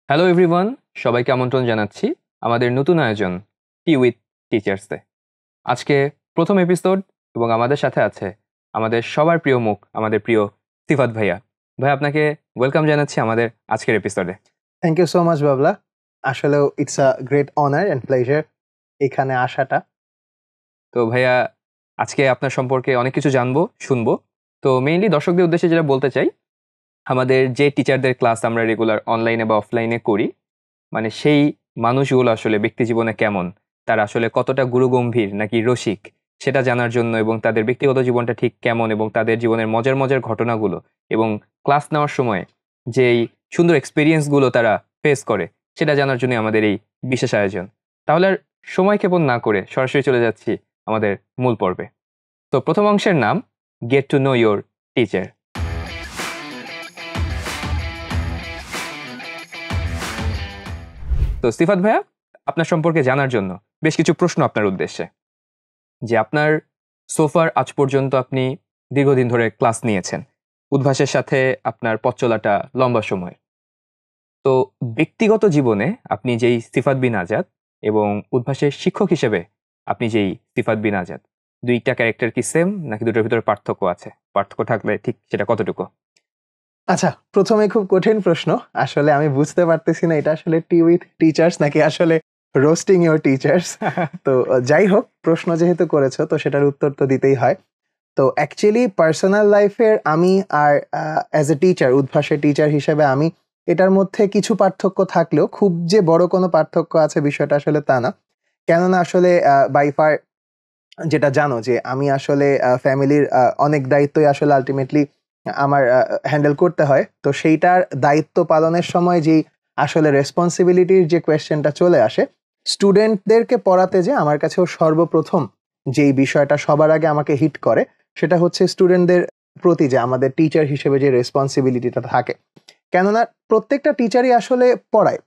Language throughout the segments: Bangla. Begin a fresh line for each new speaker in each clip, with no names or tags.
হ্যালো এভরিওয়ান, সবাইকে আমন্ত্রণ জানাচ্ছি আমাদের নতুন আয়োজন টি উইথ টিচার্সে। আজকে প্রথম এপিসোড এবং আমাদের সাথে আছে আমাদের সবার প্রিয় মুখ, আমাদের প্রিয় সিফাত ভাইয়া। ভাই, আপনাকে ওয়েলকাম জানাচ্ছি আমাদের আজকের এপিসোডে।
থ্যাংক ইউ সো মাচ বাবলা। আসলেও it's a great honour and pleasure এখানে আসাটা।
তো ভাইয়া, আজকে আপনার সম্পর্কে অনেক কিছু জানবো, শুনবো। তো মেইনলি দর্শকদের উদ্দেশ্যে যেটা বলতে চাই, আমাদের যে টিচারদের ক্লাস আমরা রেগুলার অনলাইনে বা অফলাইনে করি, মানে সেই মানুষগুলো আসলে ব্যক্তি জীবনে কেমন, তারা আসলে কতটা গুরুগম্ভীর নাকি রসিক, সেটা জানার জন্য এবং তাদের ব্যক্তিগত জীবনটা ঠিক কেমন এবং তাদের জীবনের মজার মজার ঘটনাগুলো এবং ক্লাস নেওয়ার সময় যেই সুন্দর এক্সপিরিয়েন্সগুলো তারা ফেস করে, সেটা জানার জন্য আমাদের এই বিশেষ আয়োজন। তাহলে আর সময় ক্ষেপণ না করে সরাসরি চলে যাচ্ছি আমাদের মূল পর্বে। তো প্রথম অংশের নাম get to know your teacher. তো সিফাত ভাইয়া, আপনার সম্পর্কে জানার জন্য বেশ কিছু প্রশ্ন আপনার উদ্দেশ্যে। যে আপনার সোফার আজ পর্যন্ত আপনি দীর্ঘদিন ধরে ক্লাস নিয়েছেন, উদ্ভাসের সাথে আপনার পথ চলাটা লম্বা সময়। তো ব্যক্তিগত জীবনে আপনি যেই সিফাত বিন আজাদ এবং উদ্ভাসের শিক্ষক হিসেবে আপনি যেই সিফাত বিন আজাদ, দুইটা ক্যারেক্টার কি সেম নাকি দুটোর ভিতরে পার্থক্য আছে? পার্থক্য থাকলে ঠিক সেটা কতটুকু?
আচ্ছা, প্রথমে খুব কঠিন প্রশ্ন। আসলে আমি বুঝতে পারতেছি না এটা আসলে টি উইথ টিচার্স নাকি আসলে রোস্টিং ইওর টিচার্স। তো যাই হোক, প্রশ্ন যেহেতু করেছো তো সেটার উত্তর তো দিতেই হয়। তো অ্যাকচুয়ালি পার্সোনাল লাইফের আমি আর অ্যাজ এ টিচার, উদ্ভাসের টিচার হিসেবে আমি এটার মধ্যে কিছু পার্থক্য থাকলেও খুব যে বড় কোনো পার্থক্য আছে বিষয়টা আসলে তা না। কেননা আসলে বাই ফার যেটা জানো যে আমি আসলে ফ্যামিলির অনেক দায়িত্বই আসলে আলটিমেটলি আমার হ্যান্ডেল করতে হয়। তো সেইটার দায়িত্ব পালনের সময় যেই আসলে রেসপন্সিবিলিটির যে কোয়েশ্চেনটা চলে আসে, স্টুডেন্টদেরকে পড়াতে যে আমার কাছেও সর্বপ্রথম যেই বিষয়টা সবার আগে আমাকে হিট করে, সেটা হচ্ছে স্টুডেন্টদের প্রতি যে আমাদের টিচার হিসেবে যে রেসপন্সিবিলিটিটা থাকে। কেননা প্রত্যেকটা টিচারই আসলে পড়ায়।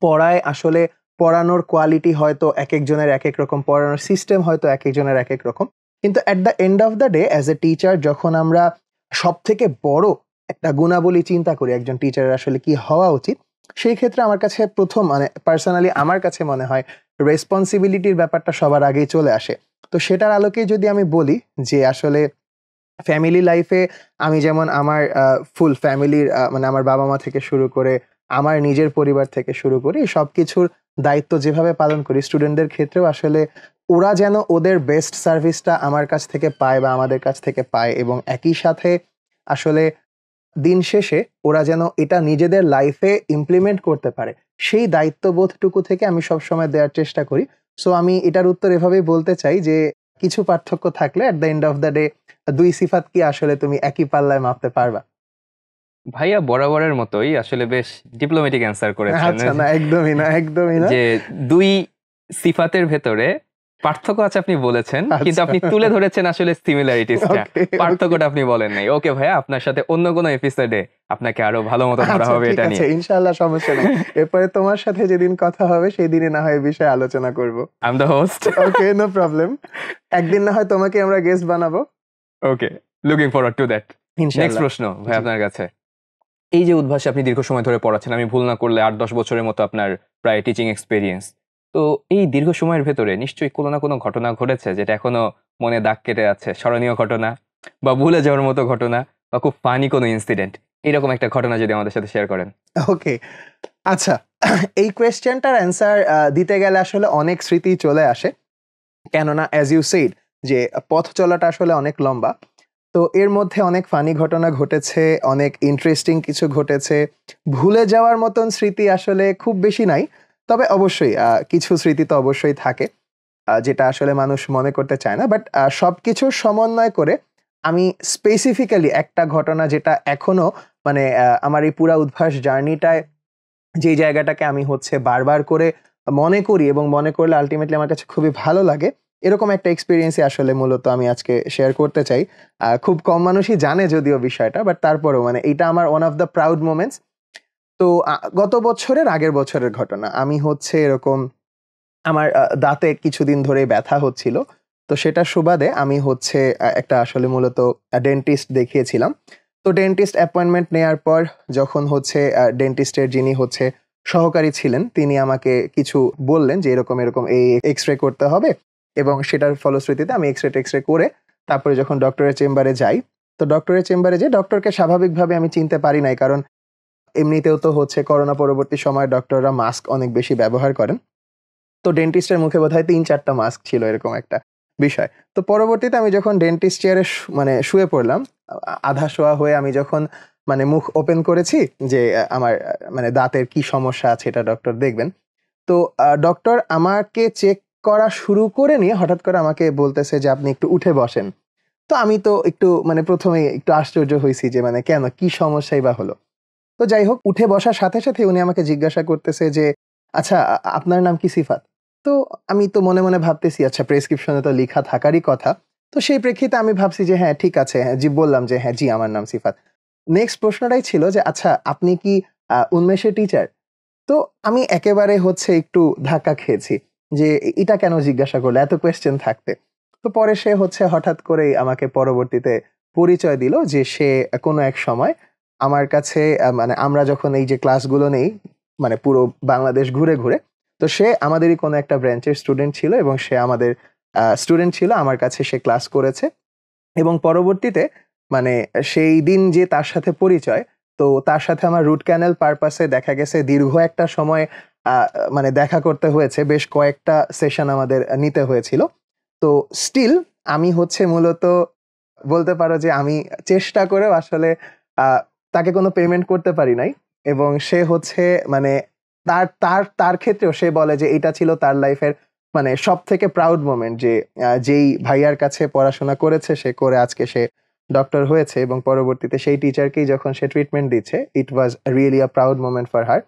পড়ায় আসলে পড়ানোর কোয়ালিটি হয়তো একেকজনের একেক রকম, পড়ানোর সিস্টেম হয়তো একেকজনের একেক রকম। কিন্তু at the end of the day as a teacher যখন আমরা সবথেকে বড় একটা গুণাবলী চিন্তা করি একজন টিচারের আসলে কি হওয়া উচিত, সেই ক্ষেত্রে আমার কাছে প্রথম মানে পার্সোনালি আমার কাছে মনে হয় রেসপন্সিবিলিটির ব্যাপারটা সবার আগেই চলে আসে। তো সেটার আলোকেই যদি আমি বলি যে আসলে ফ্যামিলি লাইফে আমি যেমন আমার ফুল ফ্যামিলির মানে আমার বাবা-মা থেকে শুরু করে আমার নিজের পরিবার থেকে শুরু করে সবকিছুর দায়িত্ব যেভাবে পালন করি, স্টুডেন্টদের ক্ষেত্রেও আসলে ওরা যেন ওদের বেস্ট সার্ভিসটা আমার কাছ থেকে পায় বা আমাদের কাছ থেকে পায়, এবং একই সাথে আসলে দিন শেষে ওরা যেন এটা নিজেদের লাইফে ইমপ্লিমেন্ট করতে পারে, সেই দায়িত্ববোধটুকু থেকে আমি সবসময় দেওয়ার চেষ্টা করি। সো আমি এটার উত্তর এভাবেই বলতে চাই যে কিছু পার্থক্য থাকলে at the end of the day দুই সিফাত কি আসলে তুমি একই পাল্লায় মাপতে পারবা?
ভাইয়া বরাবরের মতোই আসলে বেশ ডিপ্লোম্যাটিক অ্যান্সার করেছেন।
আচ্ছা, না একদমই না, একদমই না।
যে দুই সিফাতের ভেতরে পার্থক্য আছে আপনি বলেছেন, কিন্তু
আচ্ছা,
আপনি তুলে ধরেছেন আসলে সিমিলারিটিসটা,
ওকে,
পার্থক্যটা আপনি বলেন নাই। ওকে ভাইয়া, আপনার সাথে অন্য কোনো এপিসোডে আপনাকে আরো ভালো মতো ধরা
আচ্ছা
হবে
ঠিক
এটা
আছে,
নিয়ে।
ইনশাআল্লাহ সমস্যা নেই। এরপরে তোমার সাথে যেদিন কথা হবে সেই দিনে না হয় এই বিষয়ে আলোচনা করব।
I am the host.
Okay, no problem. একদিন না হয় তোমাকে আমরা গেস্ট বানাবো।
Okay, looking forward to that. Next
ইনশাআল্লাহ।
প্রশ্ন ভাই
জি।
আপনার কাছে। এই যে উদ্ভাসে আপনি দীর্ঘ সময় ধরে পড়াচ্ছেন, আমি ভুল না করলে ৮-১০ বছরের মতো আপনার প্রায় টিচিং এক্সপেরিয়েন্স। তো এই দীর্ঘ সময়ের ভেতরে নিশ্চয়ই কোনো না কোনো ঘটনা ঘটেছে যেটা এখনো মনে দাগ কেটে আছে, স্মরণীয় ঘটনা বা ভুলে যাওয়ার মতো ঘটনা বা খুব ফানি কোনো ইনসিডেন্ট, এরকম একটা ঘটনা যদি আমাদের সাথে শেয়ার করেন।
ওকে, আচ্ছা, এই কোয়েশ্চেনটার অ্যান্সার দিতে গেলে আসলে অনেক স্মৃতি চলে আসে। কেননা অ্যাজ ইউ সেইড যে পথ চলাটা আসলে অনেক লম্বা। তো এর মধ্যে অনেক ফানি ঘটনা ঘটেছে, অনেক ইন্টারেস্টিং কিছু ঘটেছে। ভুলে যাওয়ার মতন স্মৃতি আসলে খুব বেশি নাই। তবে অবশ্যই কিছু স্মৃতি তো অবশ্যই থাকে যেটা আসলে মানুষ মনে করতে চায় না। বাট সবকিছুর সমন্বয় করে আমি স্পেসিফিক্যালি একটা ঘটনা যেটা এখনো মানে আমার এই পুরা উদ্ভাস জার্নিটায় যেই জায়গাটাকে আমি হচ্ছে বারবার করে মনে করি এবং মনে করলে আল্টিমেটলি আমার কাছে খুবই ভালো লাগে, এরকম একটা এক্সপেরিয়েন্সই আসলে মূলত আমি আজকে শেয়ার করতে চাই। খুব কম মানুষই জানে যদিও বিষয়টা, বাট তারপরেও মানে এইটা আমার one of the proud moments. তো গত বছরের আগের বছরের ঘটনা। আমি হচ্ছে এরকম আমার দাঁতে কিছুদিন ধরেই ব্যথা হচ্ছিল। তো সেটার সুবাদে আমি হচ্ছে একটা আসলে মূলত ডেন্টিস্ট দেখিয়েছিলাম। তো ডেন্টিস্ট অ্যাপয়েন্টমেন্ট নেয়ার পর যখন হচ্ছে ডেন্টিস্টের যিনি হচ্ছে সহকারী ছিলেন, তিনি আমাকে কিছু বললেন যে এরকম এরকম এই এক্স রে করতে হবে, এবং সেটার ফলশ্রুতিতে আমি এক্স রে করে তারপরে যখন ডক্টরের চেম্বারে যাই, তো ডক্টরের চেম্বারে যে ডক্টরকে স্বাভাবিকভাবে আমি চিনতে পারি নাই, কারণ এমনিতেও তো হচ্ছে করোনা পরবর্তী সময় ডক্টররা মাস্ক অনেক বেশি ব্যবহার করেন। তো ডেন্টিস্টের মুখে বোধহয় ৩-৪টা মাস্ক ছিল, এরকম একটা বিষয়। তো পরবর্তীতে আমি যখন ডেন্টিস্ট চেয়ারে মানে শুয়ে পড়লাম, আধা শোয়া হয়ে আমি যখন মানে মুখ ওপেন করেছি যে আমার মানে দাঁতের কি সমস্যা আছে এটা ডক্টর দেখবেন। তো ডক্টর আমাকে চেক করা শুরু করে নিয়ে হঠাৎ করে আমাকে বলতেছে যে, "আপনি একটু উঠে বসেন।" তো আমি তো একটু মানে ১ম এই একটু আশ্চর্য হইছি যে মানে কেন? কি সমস্যাই বা হলো? তো যাই হোক, উঠে বসার সাথে, সাথে উনি আমাকে জিজ্ঞাসা করতেছে যে, "আচ্ছা আপনার নাম কি সিফাত?" তো আমি তো মনে, মনে ভাবতেছি আচ্ছা প্রেসক্রিপশনে তো লিখা থাকারই কথা। তো সেই প্রেক্ষিতে আমি ভাবছি যে হ্যাঁ, ঠিক আছে। হ্যাঁ, জি বললাম যে, "হ্যাঁ, জি আমার নাম সিফাত।" নেক্সট প্রশ্নটাই ছিল যে, "আচ্ছা আপনি কি উন্মেষের টিচার?" তো আমি একেবারে হচ্ছে একটু ধাক্কা খেয়েছি যে, এটা কেন জিজ্ঞাসা করলো এত কোয়েশ্চেন থাকতে। তো পরে সে হচ্ছে হঠাৎ করেই আমাকে পরবর্তীতে পরিচয় দিল যে সে কোনো এক সময় আমার কাছে মানে আমরা যখন এই যে ক্লাসগুলো নেই মানে পুরো বাংলাদেশ ঘুরে, ঘুরে, তো সে আমাদেরই কোনো একটা ব্রাঞ্চের স্টুডেন্ট ছিল এবং সে আমাদের স্টুডেন্ট ছিল। আমার কাছে সে ক্লাস করেছে এবং পরবর্তীতে মানে সেই দিন যে তার সাথে পরিচয়, তো তার সাথে আমার রুট ক্যানাল পারপাসে দেখা গেছে দীর্ঘ একটা সময় আ মানে দেখা করতে হয়েছে। বেশ কয়েকটা সেশন আমাদের নিতে হয়েছিল। তো স্টিল আমি হচ্ছে মূলত বলতে পারো যে আমি চেষ্টা করেও আসলে আ তাকে কোনো পেমেন্ট করতে পারি নাই, এবং সে হচ্ছে মানে তার ক্ষেত্রেও সে বলে যে এটা ছিল তার লাইফের মানে সবথেকে প্রাউড মোমেন্ট যে যেই ভাইয়ার কাছে পড়াশোনা করেছে, সে করে আজকে সে ডক্টর হয়েছে এবং পরবর্তীতে সেই টিচারকেই যখন সে ট্রিটমেন্ট দিচ্ছে, it was really a proud moment for her.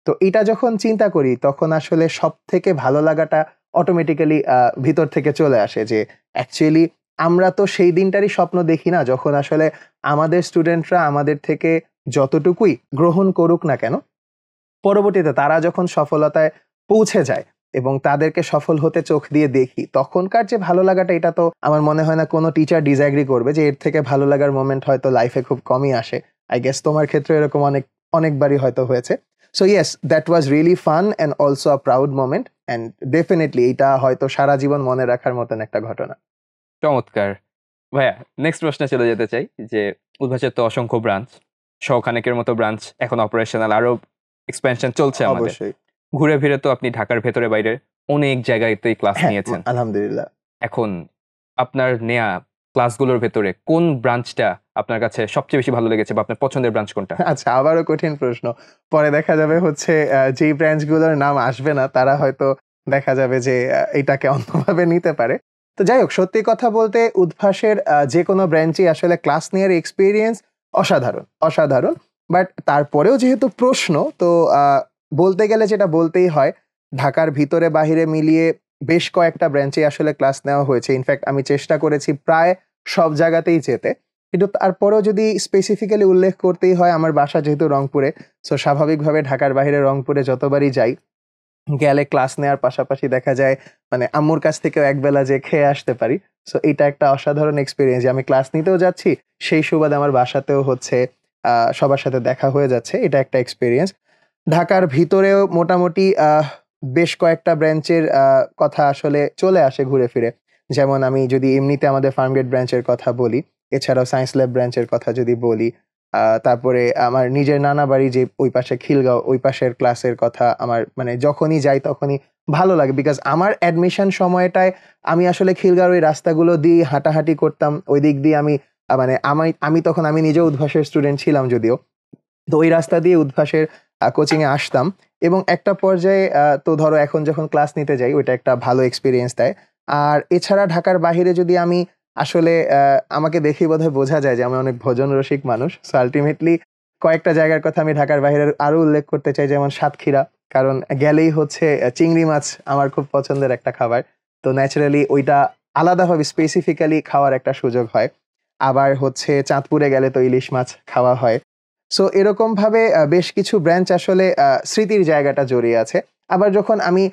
তো এটা যখন চিন্তা করি তখন আসলে সবথেকে ভালো লাগাটা অটোমেটিক্যালি ভিতর থেকে চলে আসে যে অ্যাকচুয়ালি আমরা তো সেই দিনটারই স্বপ্ন দেখি না যখন আসলে আমাদের স্টুডেন্টরা আমাদের থেকে যতটুকুই গ্রহণ করুক না কেন, পরবর্তীতে তারা যখন সফলতায় পৌঁছে যায় এবং তাদেরকে সফল হতে চোখ দিয়ে দেখি, তখনকার যে ভালো লাগাটা এটা তো আমার মনে হয় না কোনো টিচার ডিসএগ্রি করবে যে এর থেকে ভালো লাগার মোমেন্ট হয়তো লাইফে খুব কমই আসে। আই গেস তোমার ক্ষেত্রে এরকম অনেকবারই হয়তো হয়েছে। So yes, that was really fun and also a proud moment, and definitely এটা হয়তো সারা জীবন মনে রাখার মতন একটা ঘটনা।
চমৎকার! ভাইয়া নেক্সট প্রশ্নে চলে যেতে চাই যে উদ্ভাসের তো অসংখ্য ব্রাঞ্চ, শখানেকের মতো ব্রাঞ্চ এখন অপারেশনাল, আরো এক্সপেনশন চলছে আমাদের।
অবশ্যই।
ঘুরে ফিরে তো আপনি ঢাকার ভেতরে বাইরে অনেক জায়গাতেই ক্লাস
হ্যাঁ,
নিয়েছেন।
আলহামদুলিল্লাহ।
এখন আপনার নেয়া ক্লাসগুলোর ভেতরে কোন ব্রাঞ্চটা আপনার কাছে সবচেয়ে বেশি ভালো লেগেছে বা আপনার পছন্দের ব্রাঞ্চ কোনটা?
আচ্ছা, আবারও কঠিন প্রশ্ন। পরে দেখা যাবে হচ্ছে যেই ব্রাঞ্চ গুলোর নাম আসবে না তারা হয়তো দেখা যাবে যে এটাকে অন্যভাবে নিতে পারে। তো যাই হোক, সত্যি কথা বলতে উদ্ভাসের যেকোনো ব্রাঞ্চই আসলে ক্লাস নেয়ার এক্সপেরিয়েন্স অসাধারণ, অসাধারণ। বাট তারপরেও যেহেতু প্রশ্ন, তো আ বলতে গেলে যেটা বলতেই হয়, ঢাকার ভিতরে বাহিরে মিলিয়ে বেশ কয়েকটা ব্রাঞ্চেই আসলে ক্লাস নেওয়া হয়েছে। ইনফেক্ট আমি চেষ্টা করেছি প্রায় সব জায়গাতেই যেতে। কিন্তু তারপরেও যদি স্পেসিফিক্যালি উল্লেখ করতেই হয়, আমার বাসা যেহেতু রংপুরে, সো স্বাভাবিকভাবে ঢাকার বাইরে রংপুরে যতবারই যাই, গেলে ক্লাস নেওয়ার পাশাপাশি দেখা যায় মানে আম্মুর কাছ থেকেও একবেলা যেয়ে খেয়ে আসতে পারি। সো এটা একটা অসাধারণ এক্সপেরিয়েন্স যে আমি ক্লাস নিতেও যাচ্ছি, সেই সুবাদে আমার বাসাতেও হচ্ছে সবার সাথে দেখা হয়ে যাচ্ছে। এটা একটা এক্সপেরিয়েন্স। ঢাকার ভিতরেও মোটামুটি বেশ কয়েকটা ব্রাঞ্চের কথা আসলে চলে আসে ঘুরে ফিরে। যেমন আমি যদি এমনিতে আমাদের ফার্মগেট ব্রাঞ্চের কথা বলি, এছাড়াও সায়েন্স ল্যাব ব্রাঞ্চের কথা যদি বলি, তারপরে আমার নিজের নানা বাড়ি যে ওই পাশে খিলগাঁও, ওই পাশের ক্লাসের কথা আমার মানে যখনই যাই তখনই ভালো লাগে। বিকজ আমার অ্যাডমিশন সময়টায় আমি আসলে খিলগাঁওয়ের ওই রাস্তাগুলো দিয়ে হাঁটাহাঁটি করতাম। ওই দিক দিয়ে আমি মানে আমি তখন আমি নিজেও উদ্ভাসের স্টুডেন্ট ছিলাম যদিও। তো ওই রাস্তা দিয়ে উদ্ভাসের কোচিং এ আসতাম এবং একটা পর্যায়ে তো ধরো এখন যখন ক্লাস নিতে যাই ওইটা একটা ভালো এক্সপেরিয়েন্স দেয়। আর এছাড়া ঢাকার বাহিরে যদি আমি আসলে আমাকে দেখেই বোধহয় বোঝা যায় যে আমি অনেক ভোজন রসিক মানুষ। সো আল্টিমেটলি কয়েকটা জায়গার কথা আমি ঢাকার বাহিরে আরো উল্লেখ করতে চাই, যেমন সাতক্ষীরা। কারণ গেলেই হচ্ছে চিংড়ি মাছ আমার খুব পছন্দের একটা খাবার। তো ন্যাচারালি ওইটা আলাদাভাবে স্পেসিফিক্যালি খাওয়ার একটা সুযোগ হয়। আবার হচ্ছে চাঁদপুরে গেলে তো ইলিশ মাছ খাওয়া হয়। সো এরকমভাবে বেশ কিছু ব্রাঞ্চ আসলে স্মৃতির জায়গাটা জড়িয়ে আছে। আবার যখন আমি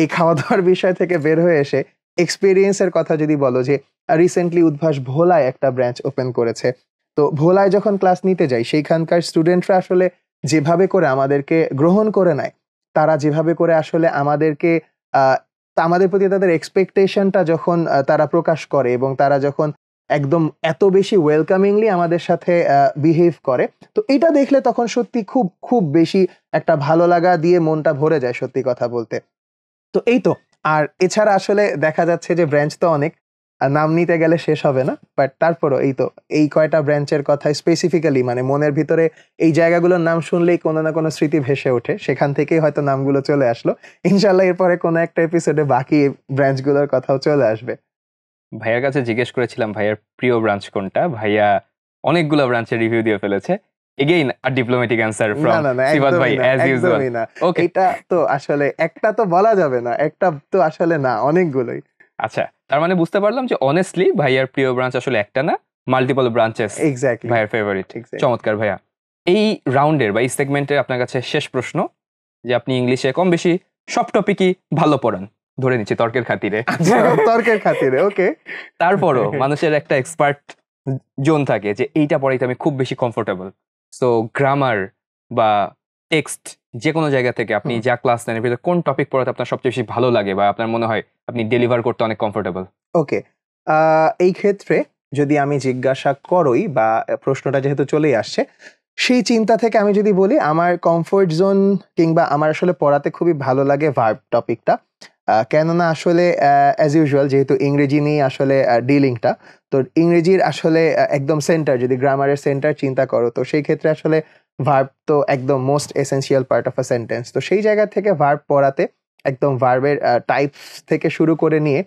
এই খাওয়া-দাওয়ার বিষয় থেকে বের হয়ে এসে এক্সপেরিয়েন্স এর কথা যদি বলো যে রিসেন্টলি উদ্ভাস ভোলায় একটা ব্রাঞ্চ ওপেন করেছে। তো ভোলায় যখন ক্লাস নিতে যাই সেইখানকার স্টুডেন্টরা আসলে যেভাবে করে আমাদেরকে গ্রহণ করে নেয়, তারা যেভাবে করে আসলে আমাদেরকে আমাদের প্রতি তাদের এক্সপেকটেশনটা যখন তারা প্রকাশ করে এবং তারা যখন একদম এত বেশি ওয়েলকামিংলি আমাদের সাথে বিহেভ করে, তো এটা দেখলে তখন সত্যি খুব খুব বেশি একটা ভালো লাগা দিয়ে মনটা ভরে যায় সত্যি কথা বলতে। তো এই তো। আর এছাড়া আসলে দেখা যাচ্ছে যে ব্রাঞ্চ তো অনেক, নাম নিতে গেলে শেষ হবে না, বাট তারপরও এই তো এই কয়টা ব্রাঞ্চের কথা স্পেসিফিক্যালি মানে মনের ভিতরে এই জায়গাগুলোর নাম শুনলেই কোনো না কোনো স্মৃতি ভেসে ওঠে, সেখান থেকেই হয়তো নামগুলো চলে আসলো। ইনশাল্লাহ এরপরে কোনো একটা এপিসোডে বাকি ব্রাঞ্চগুলোর কথাও চলে আসবে।
ভাইয়ার কাছে জিজ্ঞেস করেছিলাম ভাইয়ার প্রিয় ব্রাঞ্চ কোনটা, ভাইয়া অনেকগুলো ব্রাঞ্চের রিভিউ দিয়ে ফেলেছে। এগেইন আ ডিপ্লোম্যাটিক অ্যান্সার
না
ফ্রম
না না,
সিফাত ভাই
একদমই না,
অ্যাজ ইউজুয়াল।
একদমই না।
ওকে,
এটা তো আসলে একটা তো বলা যাবে না, একটা তো আসলে না, অনেকগুলোই।
আচ্ছা, তার মানে বুঝতে পারলাম যে অনেস্টলি ভাইয়ার প্রিয় ব্রাঞ্চ আসলে একটা না, মাল্টিপল ব্রাঞ্চেস
এক্স্যাক্টলি,
ভাইয়ার ফেভারিট।
এক্স্যাক্টলি।
চমৎকার ভাইয়া। এই রাউন্ডের বা এই সেগমেন্টের আপনার কাছে শেষ প্রশ্ন, যে আপনি ইংলিশে কম বেশি সব টপিকই ভালো পড়ান, ধরে নিচ্ছি তর্কের খাতিরে।
আচ্ছা, তর্কের খাতিরে, ওকে।
তারপরও মানুষের একটা এক্সপার্ট জোন থাকে যে এইটা পড়াইতে আমি খুব বেশি কমফোর্টেবল। সো গ্রামার বা টেক্সট যে কোনো জায়গা থেকে আপনি যা ক্লাস নেন এর ভিতরে কোন টপিক পড়াতে আপনার সবচেয়ে বেশি ভালো লাগে বা আপনার মনে হয় আপনি ডেলিভার করতে অনেক কমফোর্টেবল?
ওকে, এই ক্ষেত্রে যদি আমি জিজ্ঞাসা করই বা প্রশ্নটা যেহেতু চলেই আসছে, সেই চিন্তা থেকে আমি যদি বলি আমার কমফোর্ট জোন কিংবা আমার আসলে পড়াতে খুবই ভালো লাগে ভার্ব টপিকটা। কেননা আসলে অ্যাজ ইউজুয়াল যেহেতু ইংরেজি নিয়ে আসলে ডিলিংটা, তো ইংরেজির আসলে একদম সেন্টার, যদি গ্রামারের সেন্টার চিন্তা করো, তো সেই ক্ষেত্রে আসলে ভার্ব তো একদম most essential part of a sentence. তো সেই জায়গা থেকে ভার্ব পড়াতে একদম ভার্বের টাইপস থেকে শুরু করে নিয়ে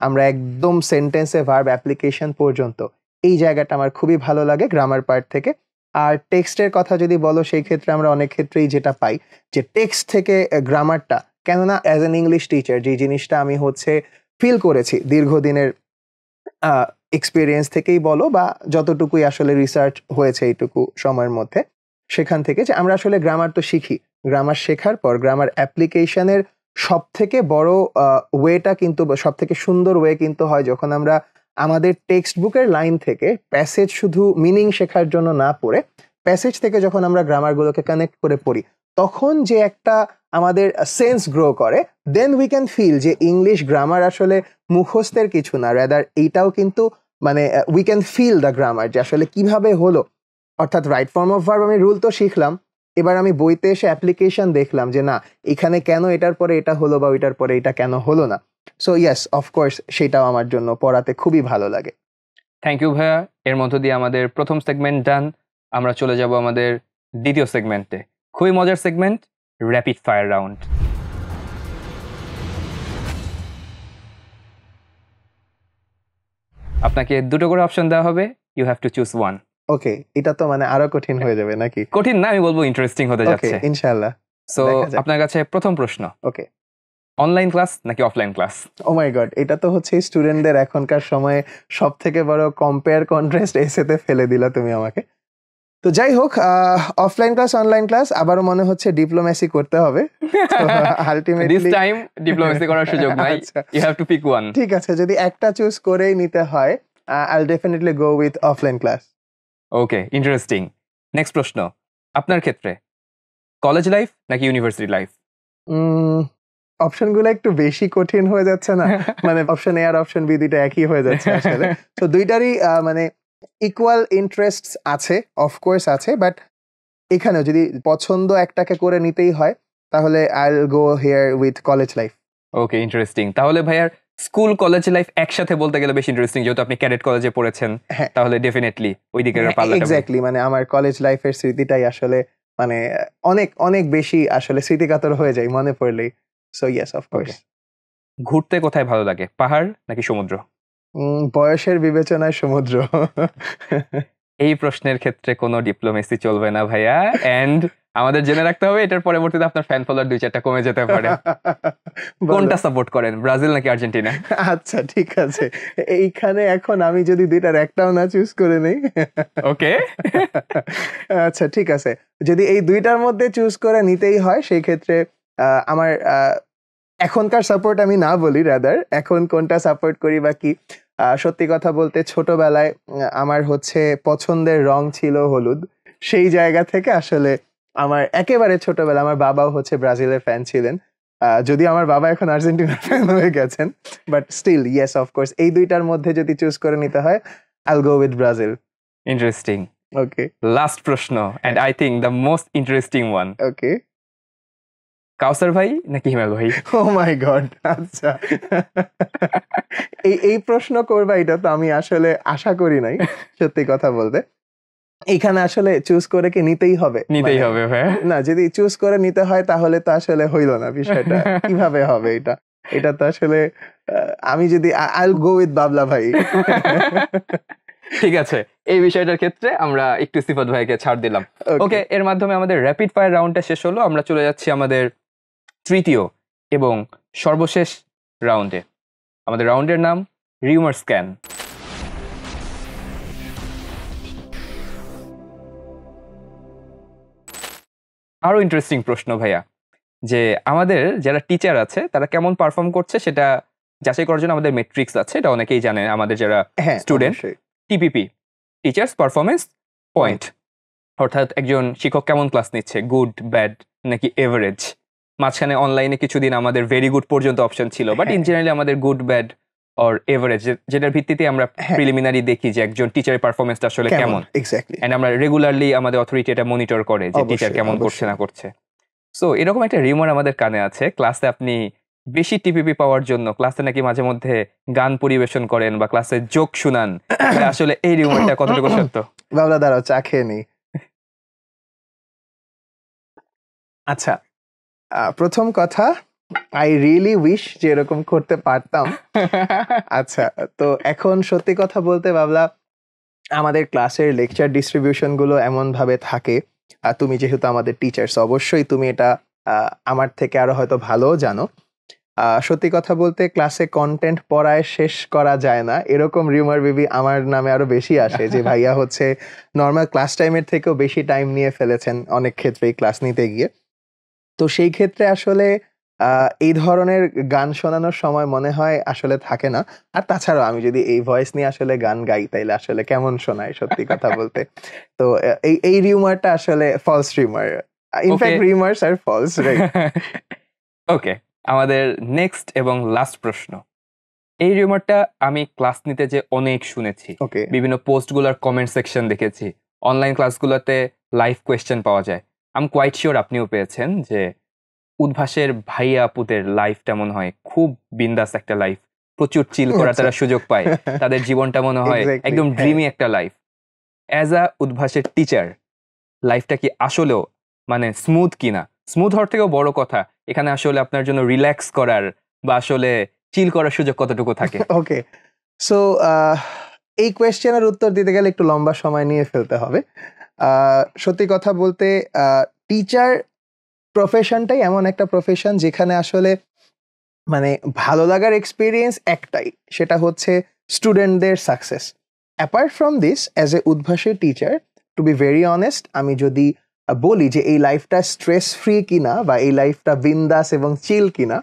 আমরা একদম সেন্টেন্সে ভার্ব অ্যাপ্লিকেশন পর্যন্ত এই জায়গাটা আমার খুবই ভালো লাগে গ্রামার পার্ট থেকে। আর টেক্সটের কথা যদি বলো, সেই ক্ষেত্রে আমরা অনেক ক্ষেত্রেই যেটা পাই যে টেক্সট থেকে গ্রামারটা, কেননা অ্যাজ এন ইংলিশ টিচার যে জিনিসটা আমি হচ্ছে ফিল করেছি দীর্ঘদিনের এক্সপিরিয়েন্স থেকেই বলো বা যতটুকুই আসলে রিসার্চ হয়েছে এইটুকু সময়ের মধ্যে, সেখান থেকে যে আমরা আসলে গ্রামার তো শিখি, গ্রামার শেখার পর গ্রামার অ্যাপ্লিকেশনের সব থেকে বড় ওয়েটা কিন্তু, সব থেকে সুন্দর ওয়ে কিন্তু হয় যখন আমরা আমাদের টেক্সট বুকের লাইন থেকে প্যাসেজ শুধু মিনিং শেখার জন্য না পড়ে, প্যাসেজ থেকে যখন আমরা গ্রামারগুলোকে কানেক্ট করে পড়ি, তখন যে একটা আমাদের সেন্স গ্রো করে, দেন উই ক্যান ফিল যে ইংলিশ গ্রামার আসলে মুখস্থের কিছু না, রাদার এইটাও কিন্তু মানে we can feel the grammar যে আসলে কিভাবে হলো। অর্থাৎ রাইট ফর্ম অফ ভার্ব আমি রুল তো শিখলাম, এবার আমি বইতে এসে অ্যাপ্লিকেশন দেখলাম যে না, এখানে কেন এটার পরে এটা হলো বা ওইটার পরে এটা কেন হলো না। সো ইয়েস, অফকোর্স সেটাও আমার জন্য পড়াতে খুবই ভালো লাগে।
থ্যাংক ইউ ভাইয়া। এর মধ্য দিয়ে আমাদের প্রথম সেগমেন্ট ডান। আমরা চলে যাব আমাদের দ্বিতীয় সেগমেন্টে, খুবই মজার সেগমেন্ট, র্যাপিড ফায়ার রাউন্ড। আপনাকে দুটো করে অপশন দেওয়া হবে, you have to choose one.
Okay, এটা তো মানে আরো কঠিন হয়ে যাবে নাকি?
কঠিন না, আমি বলবো ইন্টারেস্টিং হতে
ওকে,
যাচ্ছে।
ইনশাআল্লাহ।
সো
দেখা যাক।
আপনার কাছে প্রথম প্রশ্ন,
ওকে।
অনলাইন ক্লাস নাকি অফলাইন ক্লাস?
ও মাই গড, এটা তো হচ্ছে স্টুডেন্টদের এখনকার সময়ে সব থেকে বড় কম্পেয়ার কন্ট্রাস্ট এসেতে ফেলে দিলা তুমি আমাকে। তো যাই হোক, অফলাইন ক্লাস অনলাইন ক্লাস আবারও মনে হচ্ছে ডিপ্লোমেসি করতে হবে।
দিস
আলটিমেটলি
টাইম ডিপ্লোমেসি করার সুযোগ নাই, you have to pick one.
ঠিক আছে, যদি একটা চুজ করেই নিতে হয়, I'll definitely go with offline class.
Okay, interesting. Next প্রশ্ন, আপনার ক্ষেত্রে কলেজ লাইফ নাকি ইউনিভার্সিটি লাইফ?
অপশনগুলো একটু বেশি কঠিন হয়ে যাচ্ছে না? মানে অপশন এ আর অপশন বি দুইটা একই হয়ে যাচ্ছে আসলে। তো দুইটারই মানে ইকুয়াল ইন্টারেস্ট আছে, অফকোর্স আছে, বাট এখানেও যদি পছন্দ একটাকে করে নিতেই হয়, তাহলে আইল গো here with college life.
Okay, interesting. তাহলে ভাইয়ার স্কুল কলেজ লাইফ একসাথে বলতে গেলে বেশি ইন্টারেস্টিং, যেহেতু আপনি ক্যাডেট কলেজে পড়েছেন।
হ্যাঁ,
তাহলে ডেফিনেটলি ওই দিকের পাল্লাটা
এক্স্যাক্টলি, মানে আমার কলেজ লাইফের স্মৃতিটাই আসলে মানে অনেক অনেক বেশি আসলে স্মৃতিকাতর হয়ে যায় মনে পড়লেই। So yes, of course.
ঘুরতে কোথায় ভালো লাগে, পাহাড় নাকি সমুদ্র?
বয়সের বিবেচনায় সমুদ্র।
এই প্রশ্নের ক্ষেত্রে কোনো ডিপ্লোমেসি চলবে না ভাইয়া, এন্ড আমাদের জেনে রাখতে হবে এটার পরবর্তীতে আপনার ফ্যান ফলোয়ার 2-4টা কমে যেতে পারে।
বলো।
কোনটা সাপোর্ট করেন, ব্রাজিল নাকি আর্জেন্টিনা?
আচ্ছা, ঠিক আছে, এইখানে এখন আমি যদি দুইটার একটাও না চুজ করে নেই।
ওকে,
আচ্ছা, ঠিক আছে, যদি এই দুইটার মধ্যে চুজ করে নিতেই হয়, সেই ক্ষেত্রে আমার এখনকার সাপোর্ট আমি না বলি, রাদার এখন কোনটা সাপোর্ট করি বা কি, সত্যি কথা বলতে ছোটবেলায় আমার হচ্ছে পছন্দের রং ছিল হলুদ। সেই জায়গা থেকে আসলে আমার একেবারে ছোটবেলা আমার বাবাও হচ্ছে ব্রাজিলের ফ্যান ছিলেন, যদি আমার বাবা এখন আর্জেন্টিনার ফ্যান হয়ে গেছেন, বাট স্টিল ইয়েস অফকোর্স এই দুইটার মধ্যে যদি চুজ করে নিতে হয় I'll go with Brazil.
Interesting.
Okay
last প্রশ্ন, and I think the most interesting one.
Okay
Kausar ভাই নাকি হিমাল ভাই?
ও মাই গড, আচ্ছা এই প্রশ্ন করবা এটা তো আমি আসলে আশা করি নাই, সত্যি কথা বলতে। এইখানে আসলে চুজ করে কি নিতেই হবে?
নিতেই হবে ভাই।
না, যদি চুজ করে নিতে হয় তাহলে তো আসলে হইল না বিষয়টা। কিভাবে হবে এটা? এটা তো আসলে আমি যদি I'll go with বাবলা ভাই।
ঠিক আছে, এই বিষয়টার ক্ষেত্রে আমরা একটু সিফাত ভাইকে ছাড় দিলাম। ওকে, এর মাধ্যমে আমাদের র্যাপিড ফায়ার রাউন্ডটা শেষ হলো। আমরা চলে যাচ্ছি আমাদের তৃতীয় এবং সর্বশেষ রাউন্ডে। আমাদের রাউন্ডের নাম রিউমার স্ক্যান। আরো ইন্টারেস্টিং প্রশ্ন ভাইয়া, যে আমাদের যারা টিচার আছে তারা কেমন পারফর্ম করছে সেটা যাচাই করার জন্য আমাদের মেট্রিক্স আছে, এটা অনেকেই জানেন। আমাদের যারা student, TPP, teachers performance point, অর্থাৎ একজন শিক্ষক কেমন ক্লাস নিচ্ছে, গুড, ব্যাড নাকি এভারেজ। মাঝখানে অনলাইনে কিছুদিন আমাদের ভেরি গুড পর্যন্ত অপশন ছিল, বাট ইন জেনারেলি আমাদের গুড, ব্যাড অর এভারেজ, যেটার ভিত্তিতে আমরা প্রিলিমিনারি দেখি যে একজন টিচারের পারফরমেন্সটা আসলে কেমন।
এক্স্যাক্টলি।
এন্ড আমরা রেগুলারলি আমাদের অথরিটি এটা মনিটর করে যে টিচার কেমন করছে না করছে। সো এরকম একটা রিউমার আমাদের কানে আছে, ক্লাসে আপনি বেশি টিপিপি পাওয়ার জন্য ক্লাসে নাকি মাঝে মধ্যে গান পরিবেশন করেন বা ক্লাসে জোক শুনান। আসলে এই রিউমারটা কতটুকু সত্য?
বাবলা দাঁড়াও, চা খেয়ে নেই। আচ্ছা, প্রথম কথা, আই রিয়েলি উইশ যে এরকম করতে পারতাম। আচ্ছা, তো এখন সত্যি কথা বলতে বাবলা, আমাদের ক্লাসের লেকচার ডিস্ট্রিবিউশন গুলো এমন ভাবে থাকে, তুমি যেহেতু আমাদের টিচার্স অবশ্যই তুমি এটা আমার থেকে আরো হয়তো ভালো জানো। সত্যি কথা বলতে ক্লাসে কন্টেন্ট পড়ায় শেষ করা যায় না, এরকম রিউমার বেবি আমার নামে আরো বেশি আসে যে ভাইয়া হচ্ছে নর্মাল ক্লাস টাইমের থেকেও বেশি টাইম নিয়ে ফেলেছেন অনেক ক্ষেত্রেই ক্লাস নিতে গিয়ে। তো সেই ক্ষেত্রে আসলে এই ধরনের গান শোনানোর সময় মনে হয় আসলে থাকে না। আর তাছাড়াও আমি যদি এই ভয়েস নিয়ে আসলে গান গাই তাইলে আসলে কেমন শোনায় সত্যি কথা বলতে। তো এই রিউমারটা আসলে ফলস রিউমার। ইনফ্যাক্ট রিউমারস আর ফলস, রাইট?
ওকে, আমাদের নেক্সট এবং লাস্ট প্রশ্ন। এই রিউমারটা আমি ক্লাস নিতে যে অনেক শুনেছি, বিভিন্ন পোস্টগুলোর কমেন্ট সেকশন দেখেছি, অনলাইন ক্লাসগুলোতে লাইভ কোয়েশ্চেন পাওয়া যায়। আমি কোয়াইট শিওর আপনিও পেয়েছেন যে উদ্ভাসের ভাইয়া আপুদের লাইফটা মনে হয় খুব বিন্দাস একটা লাইফ, প্রচুর চিল করার তারা সুযোগ পায়, তাদের জীবনটা মনে হয় একদম ড্রিমি একটা লাইফ। অ্যাজ আ উদ্ভাসের টিচার, লাইফটা কি আসলেও মানে স্মুথ কিনা? স্মুথ হওয়ার থেকেও বড় কথা, এখানে আসলে আপনার জন্য রিল্যাক্স করার বা আসলে চিল করার সুযোগ কতটুকু থাকে?
ওকে, সো এই কোয়েশ্চেনের উত্তর দিতে গেলে একটু লম্বা সময় নিয়ে ফেলতে হবে। সত্যি কথা বলতে টিচার প্রফেশনটাই এমন একটা প্রফেশন যেখানে আসলে মানে ভালো লাগার এক্সপিরিয়েন্স একটাই, সেটা হচ্ছে স্টুডেন্টদের success. Apart from this, as a উদ্ভাসের teacher, to be very honest, আমি যদি বলি যে এই লাইফটা স্ট্রেস ফ্রি কিনা বা এই লাইফটা বিন্দাস এবং চিল কিনা,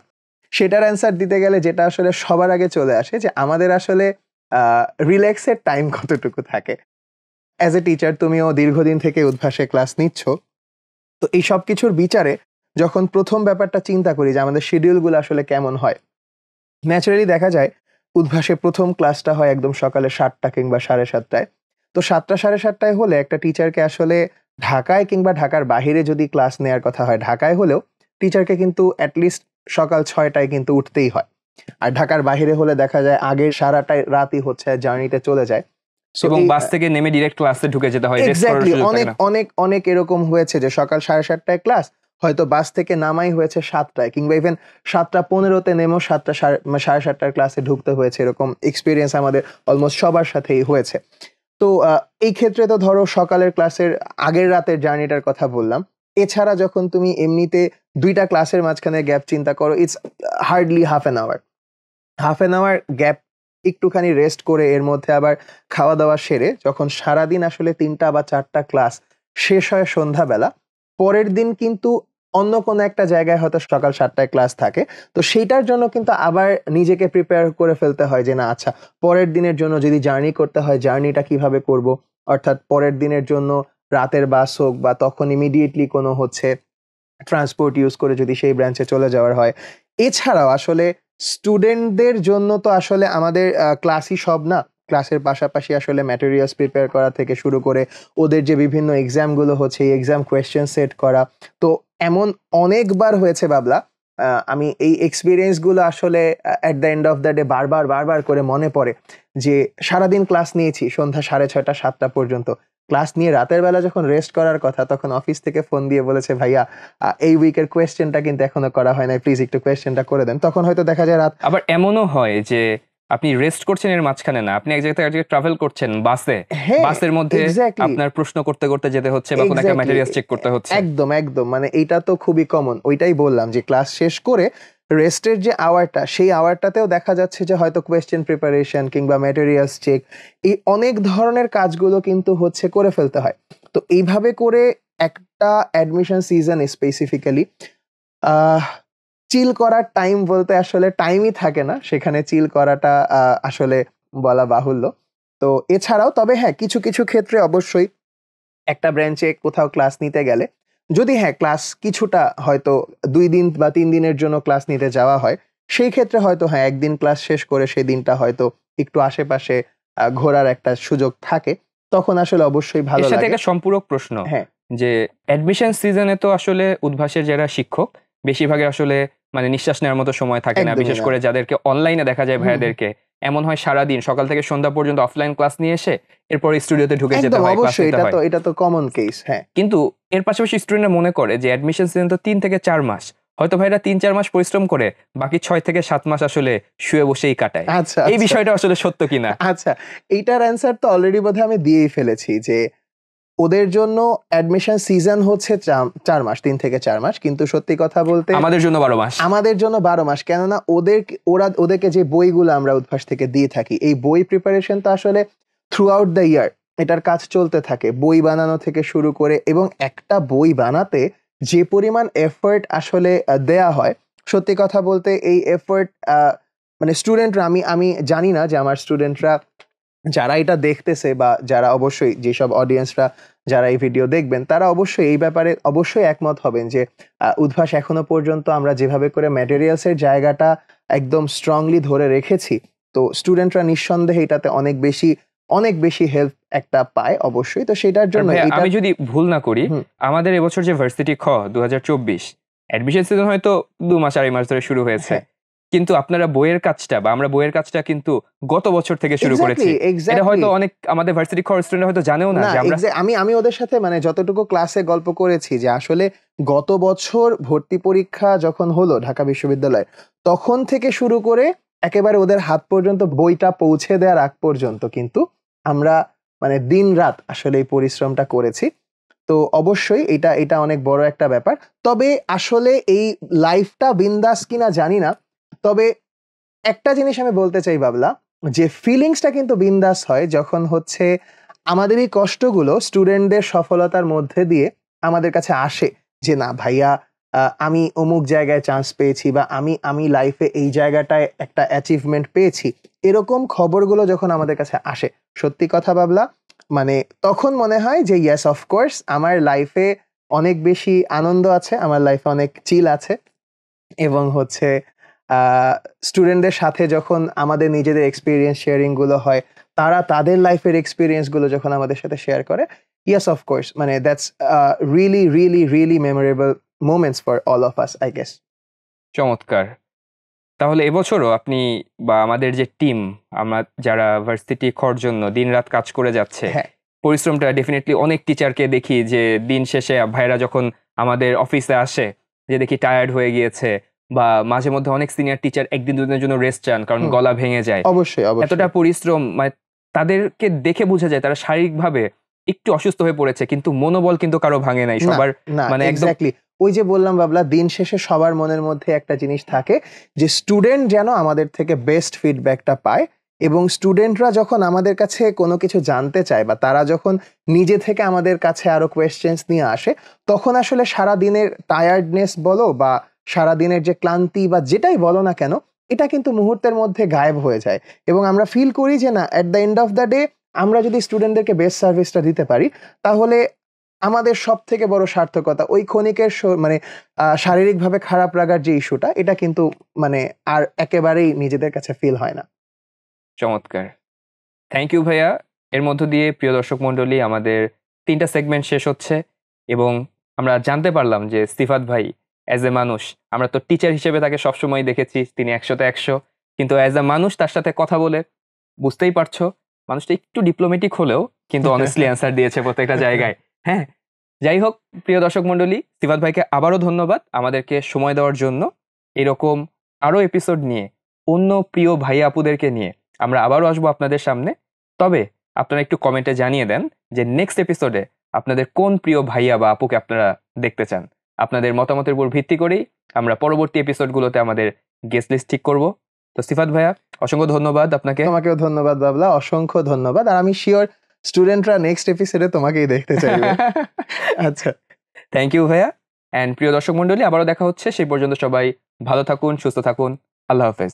সেটার অ্যান্সার দিতে গেলে যেটা আসলে সবার আগে চলে আসে যে আমাদের আসলে রিল্যাক্সের টাইম কতটুকু থাকে। অ্যাজ এ টিচার তুমিও দীর্ঘদিন থেকে উদ্ভাসে ক্লাস নিচ্ছ, তো এই সব কিছুর বিচারে যখন প্রথম ব্যাপারটা চিন্তা করি যে আমাদের শিডিউলগুলো আসলে কেমন হয়, ন্যাচারালি দেখা যায় উদ্ভাসে প্রথম ক্লাসটা হয় একদম সকালে 7টা কিংবা 7:30টায়। তো 7টা 7:30টায় হলে একটা টিচারকে আসলে ঢাকায় কিংবা ঢাকার বাহিরে যদি ক্লাস নেওয়ার কথা হয়, ঢাকায় হলেও টিচারকে কিন্তু অ্যাটলিস্ট সকাল 6টায় কিন্তু উঠতেই হয়। আর ঢাকার বাহিরে হলে দেখা যায় আগের সারাটা রাতই হচ্ছে জার্নিতে চলে যায়।
এবং বাস থেকে নেমে ডিরেক্ট ক্লাসে ঢুকে যেতে হয়।
এক্স্যাক্টলি, অনেক এরকম হয়েছে যে সকাল 7:30টায় ক্লাস, হয়তো বাস থেকে নামাই হয়েছে 7টায় কিংবা ইভেন 7:15তে নেমেও 7:30টার ক্লাসে ঢুকতে হয়েছে। এরকম এক্সপিরিয়েন্স আমাদের অলমোস্ট সবার সাথেই হয়েছে। তো এই ক্ষেত্রে তো ধরো সকালের ক্লাসের আগের রাতের জার্নিটার কথা বললাম, এছাড়া যখন তুমি এমনিতে 2টা ক্লাসের মাঝখানে গ্যাপ চিন্তা করো, it's hardly half an hour gap, একটুখানি রেস্ট করে এর মধ্যে আবার খাওয়া দাওয়া সেরে যখন সারাদিন আসলে 3টা বা 4টা ক্লাস শেষ হয় সন্ধ্যাবেলা, পরের দিন কিন্তু অন্য কোনো একটা জায়গায় হয়তো সকাল 7টায় ক্লাস থাকে। তো সেইটার জন্য কিন্তু আবার নিজেকে প্রিপেয়ার করে ফেলতে হয় যে না আচ্ছা, পরের দিনের জন্য যদি জার্নি করতে হয় জার্নিটা কিভাবে করব, অর্থাৎ পরের দিনের জন্য রাতের বাস হোক বা তখন ইমিডিয়েটলি কোনো হচ্ছে ট্রান্সপোর্ট ইউজ করে যদি সেই ব্রাঞ্চে চলে যাওয়ার হয়। এছাড়াও আসলে স্টুডেন্টদের জন্য তো আসলে আমাদের ক্লাসই সব না। ক্লাসের পাশাপাশি আসলে ম্যাটেরিয়ালস প্রিপেয়ার করা থেকে শুরু করে ওদের যে বিভিন্ন এক্সামগুলো হচ্ছে এই এক্সাম কোয়েশ্চেন সেট করা। তো এমন অনেকবার হয়েছে বাবলা, আমি এই এক্সপেরিয়েন্সগুলো আসলে at the end of the day বারবার করে মনে পড়ে যে সারাদিন ক্লাস নিয়েছি সন্ধ্যা 6:30 7টা পর্যন্ত। ক্লাস নিয়ে রাতের বেলা যখন রেস্ট করার কথা তখন অফিস থেকে ফোন দিয়ে বলেছে, ভাইয়া এই উইকের কোয়েশ্চেনটা কিন্তু এখনো করা হয় নাই, প্লিজ একটু কোয়েশ্চেনটা করে দেন। তখন হয়তো দেখা যায় রাত।
আবার এমনও হয় যে আপনি রেস্ট করছেন এর মাঝখানে না, আপনি এক জায়গা থেকে এক জায়গায় ট্রাভেল করছেন বাসে,
হ্যাঁ,
বাসের মধ্যে
এক্স্যাক্টলি
আপনার প্রশ্ন করতে করতে যেতে হচ্ছে বা কোনো একটা ম্যাটেরিয়ালস চেক করতে হচ্ছে।
একদম মানে এইটা তো খুবই কমন। ওইটাই বললাম যে ক্লাস শেষ করে রেস্টের যে আওয়ারটা সেই আওয়ারটাতেও দেখা যাচ্ছে যে হয়তো কোয়েশ্চেন প্রিপারেশন কিংবা ম্যাটেরিয়ালস চেক এই অনেক ধরনের কাজগুলো কিন্তু হচ্ছে করে ফেলতে হয়। তো এইভাবে করে একটা অ্যাডমিশন সিজন স্পেসিফিক্যালি চিল করার টাইম বলতে আসলে টাইমই থাকে না, সেখানে চিল করাটা আসলে বলা বাহুল্য। তো এছাড়াও তবে হ্যাঁ কিছু কিছু ক্ষেত্রে অবশ্যই একটা ব্রাঞ্চে কোথাও ক্লাস নিতে গেলে যদি হ্যাঁ ক্লাস কিছুটা হয়তো 2 দিন বা 3 দিনের জন্য ক্লাস নিতে যাওয়া হয়, সেই ক্ষেত্রে হয়তো হ্যাঁ একদিন ক্লাস শেষ করে সেই দিনটা হয়তো একটু আশেপাশে ঘোরার একটা সুযোগ থাকে, তখন আসলে অবশ্যই
এর
ভালো
সাথে
লাগে।
একটা সম্পূরক প্রশ্ন
হ্যাঁ
যে অ্যাডমিশন সিজনে তো আসলে উদ্ভাসের যারা শিক্ষক বেশিরভাগে আসলে মানে নিঃশ্বাস নেওয়ার মতো সময় থাকে না,
একদমই
বিশেষ
না।
করে যাদেরকে অনলাইনে দেখা যায়
হুম,
ভাইয়াদেরকে এমন হয় সারাদিন সকাল থেকে সন্ধ্যা পর্যন্ত অফলাইন ক্লাস নিয়ে এসে এরপর স্টুডিওতে ঢুকে যেতে
একদম
হয়, ক্লাস
অবশ্যই,
নিতে হয়।
এটা তো কমন কেস। হ্যাঁ
কিন্তু এর পাশাপাশি স্টুডেন্টরা মনে করে যে অ্যাডমিশন সিজন তো 3 থেকে 4 মাস, হয়তো ভাইরা 3-4 মাস পরিশ্রম করে বাকি 6 থেকে 7 মাস আসলে শুয়ে বসেই কাটায়।
আচ্ছা
এই বিষয়টা আসলে সত্য কিনা?
আচ্ছা, এইটার অ্যান্সার তো অলরেডি বোধহয় আমি দিয়েই ফেলেছি যে ওদের জন্য অ্যাডমিশন সিজন হচ্ছে 4 মাস, 3 থেকে 4 মাস। কিন্তু সত্যি কথা বলতে
আমাদের জন্য 12 মাস।
আমাদের জন্য 12 মাস। কেননা ওদেরকে যে বইগুলো আমরা উদ্ভাস থেকে দিয়ে থাকি এই বই প্রিপারেশন তো আসলে থ্রু আউট দ্য ইয়ার এটার কাজ চলতে থাকে, বই বানানো থেকে শুরু করে। এবং একটা বই বানাতে যে পরিমাণ এফোর্ট আসলে দেয়া হয়, সত্যি কথা বলতে এই এফোর্ট মানে স্টুডেন্টরা, আমি জানি না যে আমার স্টুডেন্টরা যারা এটা দেখতেছে বা যারা অবশ্যই যেসব অডিয়েন্সরা যারা এই ভিডিও দেখবেন তারা অবশ্যই এই ব্যাপারে অবশ্যই একমত হবেন যে উদ্ভাস এখনো পর্যন্ত আমরা যেভাবে করে ম্যাটেরিয়ালসের জায়গাটা একদম স্ট্রংলি ধরে রেখেছি, তো স্টুডেন্টরা নিঃসন্দেহে এটাতে অনেক বেশি হেল্প একটা পায় অবশ্যই। তো সেটার
আর
জন্য
ভাইয়া
এটা
আমি যদি ভুল না করি,
হুম,
আমাদের এবছর যে ভার্সিটি 2024 অ্যাডমিশন সিজন হয়তো 2 মাস 2.5 মাস ধরে শুরু হয়েছে,
হ্যাঁ
কিন্তু আপনারা বইয়ের কাজটা বা আমরা বইয়ের কাজটা কিন্তু গত বছর থেকে শুরু করেছি। এটা
এক্স্যাক্টলি
হয়তো অনেক আমাদের ভার্সিটি স্টুডেন্ট হয়তো জানেও না
না,
যে আমরা
আমি ওদের সাথে মানে যতটুকু ক্লাসে গল্প করেছি যে আসলে গত বছর ভর্তি পরীক্ষা যখন হলো ঢাকা বিশ্ববিদ্যালয়ে, তখন থেকে শুরু করে একেবারে ওদের হাত পর্যন্ত বইটা পৌঁছে দেওয়ার আগ পর্যন্ত কিন্তু আমরা মানে দিন রাত আসলে এই পরিশ্রমটা করেছি। তো অবশ্যই এটা অনেক বড় একটা ব্যাপার। তবে আসলে এই লাইফটা বিন্দাস কিনা জানি না, তবে একটা জিনিস আমি বলতে চাই বাবলা, যে ফিলিংসটা কিন্তু বিন্দাস হয় যখন হচ্ছে আমাদের এই কষ্টগুলো স্টুডেন্টদের সফলতার মধ্যে দিয়ে আমাদের কাছে আসে যে না ভাইয়া আমি অমুক জায়গায় চান্স পেয়েছি বা আমি লাইফে এই জায়গাটায় একটা অ্যাচিভমেন্ট পেয়েছি, এরকম খবরগুলো যখন আমাদের কাছে আসে, সত্যি কথা বাবলা মানে তখন মনে হয় যে ইয়েস অফকোর্স আমার লাইফে অনেক বেশি আনন্দ আছে, আমার লাইফে অনেক চিল আছে। এবং হচ্ছে স্টুডেন্টদের সাথে যখন আমাদের নিজেদের এক্সপিরিয়েন্স শেয়ারিং গুলো হয়, তারা তাদের লাইফের এক্সপিরিয়েন্স গুলো যখন আমাদের সাথে শেয়ার করে, ইয়েস অফকোর্স মানে that's really memorable moments for all of us I guess.
চমৎকার। তাহলে এবছরও আপনি বা আমাদের যে টিম, আমরা যারা ভার্সিটি জন্য দিনরাত কাজ করে যাচ্ছে,
হ্যাঁ
পরিশ্রমটা ডেফিনেটলি অনেক টিচারকে দেখি যে দিন শেষে ভাইরা যখন আমাদের অফিসে আসে যে দেখি টায়ার্ড হয়ে গিয়েছে, বা মাঝে মধ্যে অনেক সিনিয়র টিচার একদিন দুদিনের জন্য রেস্ট চান কারণ
হুম,
গলা ভেঙে যায়।
অবশ্যই
এতটা
অবশ্যই
পরিশ্রম মানে তাদেরকে দেখে বোঝা যায় তারা শারীরিকভাবে একটু অসুস্থ হয়ে পড়েছে কিন্তু মনোবল কিন্তু কারো ভাঙে নাই
না
সবার।
না
মানে একদম
এক্স্যাক্টলি ওই যে বললাম বাবলা, দিন শেষে সবার মনের মধ্যে একটা জিনিস থাকে যে স্টুডেন্ট যেন আমাদের থেকে বেস্ট ফিডব্যাকটা পায়। এবং স্টুডেন্টরা যখন আমাদের কাছে কোনো কিছু জানতে চায় বা তারা যখন নিজে থেকে আমাদের কাছে আরো কোয়েশ্চেন্স নিয়ে আসে, তখন আসলে সারা দিনের টায়ার্ডনেস বলো বা সারা দিনের যে ক্লান্তি বা যেটাই বলো না কেন, এটা কিন্তু মুহূর্তের মধ্যে গায়েব হয়ে যায়। এবং আমরা ফিল করি যে না, at the end of the day আমরা যদি স্টুডেন্টদেরকে বেস্ট সার্ভিসটা দিতে পারি, তাহলে আমাদের সব থেকে বড় সার্থকতা ওই ক্ষণিকের মানে শারীরিকভাবে খারাপ লাগার যে ইস্যুটা, এটা কিন্তু মানে আর একেবারেই নিজেদের কাছে ফিল হয় না।
চমৎকার, থ্যাংক ইউ ভাইয়া। এর মধ্য দিয়ে প্রিয় দর্শক মণ্ডলী, আমাদের 3টা সেগমেন্ট শেষ হচ্ছে এবং আমরা জানতে পারলাম যে সিফাত ভাই অ্যাজ এ মানুষ, আমরা তো টিচার হিসেবে তাকে সবসময় দেখেছি তিনি 100তে 100, কিন্তু অ্যাজ এ মানুষ তার সাথে কথা বলে বুঝতেই পারছো মানুষটা একটু ডিপ্লোমেটিক হলেও কিন্তু অনেস্টলি অ্যান্সার দিয়েছে প্রত্যেকটা জায়গায়। হ্যাঁ, যাই হোক প্রিয় দর্শক মণ্ডলী, সিফাত ভাইকে আবারও ধন্যবাদ আমাদেরকে সময় দেওয়ার জন্য। এরকম আরও এপিসোড নিয়ে অন্য প্রিয় ভাই আপুদেরকে নিয়ে আমরা আবারও আসবো আপনাদের সামনে। তবে আপনারা একটু কমেন্টে জানিয়ে দেন যে নেক্সট এপিসোডে আপনাদের কোন প্রিয় ভাইয়া বা আপুকে আপনারা দেখতে চান। আপনাদের মতামতের উপর ভিত্তি করেই আমরা পরবর্তী এপিসোডগুলোতে আমাদের গেস্ট লিস্ট ঠিক করব। তো সিফাত ভাইয়া, অসংখ্য ধন্যবাদ আপনাকে।
তোমাকেও ধন্যবাদ বাবলা, অসংখ্য ধন্যবাদ। আর আমি শিওর স্টুডেন্টরা নেক্সট এপিসোডে তোমাকেই দেখতে চাইবে। আচ্ছা,
থ্যাংক ইউ ভাইয়া। অ্যান্ড প্রিয় দর্শক মণ্ডলী, আবারও দেখা হচ্ছে। সেই পর্যন্ত সবাই ভালো থাকুন, সুস্থ থাকুন। আল্লাহ হাফেজ।